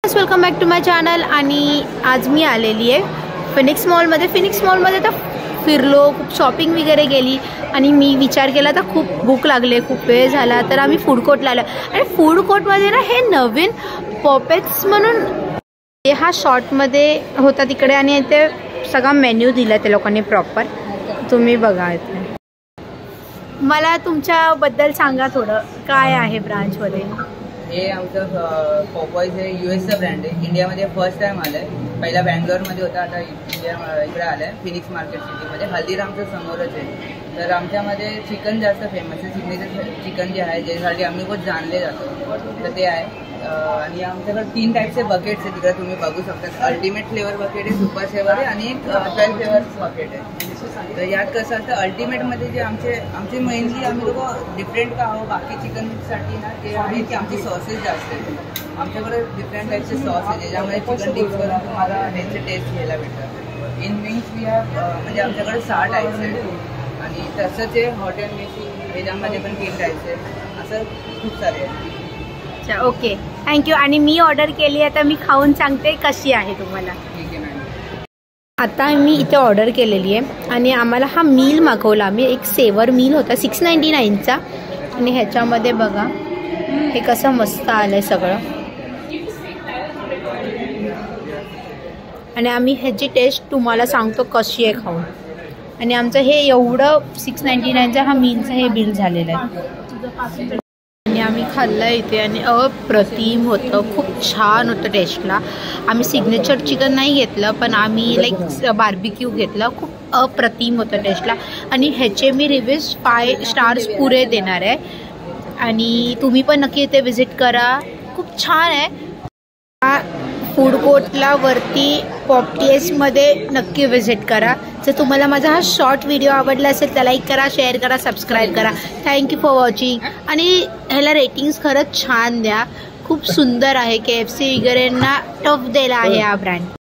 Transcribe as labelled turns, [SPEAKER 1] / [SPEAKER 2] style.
[SPEAKER 1] Welcome back to my channel. आणि आज मी आलेली आहे फिनिक्स मॉलमध्ये तर फिरलो, खूप शॉपिंग वगैरे केली आणि मी विचार केला तर खूप भूक लागले, खूप वेळ झाला, तर आम्ही फूड कोर्टला आलो। आणि फूड कोर्टमध्ये ना हे नवीन पॉपेट्स म्हणून हा शॉर्टमध्ये होता तिकडे आणि इथे सगळा मेन्यू दिला ते लोकांनी प्रॉपर, तुम्ही बघा। इथे मला तुमच्याबद्दल सांगा थोडं, काय आहे ब्रांचमध्ये?
[SPEAKER 2] हे आमचं पॉपॉईज हे यूएसचा ब्रँड आहे, इंडियामध्ये फर्स्ट टाइम आलं आहे। पहिला बँगलोरमध्ये होता, आता इकडे आलं आहे फिनिक्स मार्केट सिटीमध्ये। हल्दीरामच्या समोरच आहे। तर आमच्यामध्ये चिकन जास्त फेमस आहे, सिग्नेचर चिकन जे आहे, ज्यासाठी आम्ही खूप जाणले जातो, तर ते आहे। आणि आमच्याकडे 3 टाईपचे बकेट्स आहेत, तिकडे तुम्ही बघू शकता। अल्टिमेट फ्लेवर बकेट आहे, सुपर फ्लेवर आहे आणि एक 12 फ्लेवर बकेट आहे। तर यात कसं असतं, अल्टिमेटमध्ये जे आमचे मेनली आम्ही लोक डिफरंट का आहो बाकी चिकनसाठी ना, ते आहे की आमची सॉसेस जास्त आहेत। आमच्याकडे डिफरंट टाईपचे सॉस आहे, ज्याच्यामध्ये चिकन डिप्स करून तुम्हाला ह्याचे टेस्ट घ्यायला भेटतात। इन विंग्स वी हॅव म्हणजे आमच्याकडे 6 टाईप्स आहेत आणि तसंच आहे हॉटेल मेसी, ह्याच्यामध्ये पण 3 टाईप्स आहेत, असं खूप सारे आहे।
[SPEAKER 1] अच्छा, ओके, थँक्यू। आणि मी ऑर्डर केली आहे, तर मी खाऊन सांगते कशी आहे तुम्हाला।
[SPEAKER 2] ठीक आहे मॅडम।
[SPEAKER 1] आता मी इथे ऑर्डर केलेली आहे आणि आम्हाला हा मील मागवला आम्ही, एक सेवर मील होता 699चा आणि ह्याच्यामध्ये बघा हे कसं मस्त आलंय सगळं। आणि आम्ही ह्याची टेस्ट तुम्हाला सांगतो कशी आहे खाऊन। आणि आमचं हे एवढं 699चा हा मीलचं हे बिल झालेलं आहे आणि आम्ही खाल्लं इथे आणि अप्रतिम होतं, खूप छान होतं टेस्टला। आम्ही सिग्नेचर चिकन नाही घेतलं, पण आम्ही लाईक बार्बिक्यू घेतलं, खूप अप्रतिम होतं टेस्टला। आणि ह्याचे मी रिव्ह्यूज 5 स्टार्स पुरे देणार आहे आणि तुम्ही पण नक्की इथे विजिट करा, खूप छान आहे। फूड कोर्टला वरती पॉपटीएसमध्ये नक्की विजिट करा। जर तुम्हाला माझा हा शॉर्ट व्हिडिओ आवडला असेल तर लाईक करा, शेअर करा, सबस्क्राईब करा। Thank you for watching. आणि ह्याला रेटिंग्स खरंच छान द्या, खूप सुंदर आहे। KFC वगैरेंना टफ दिला आहे हा ब्रँड।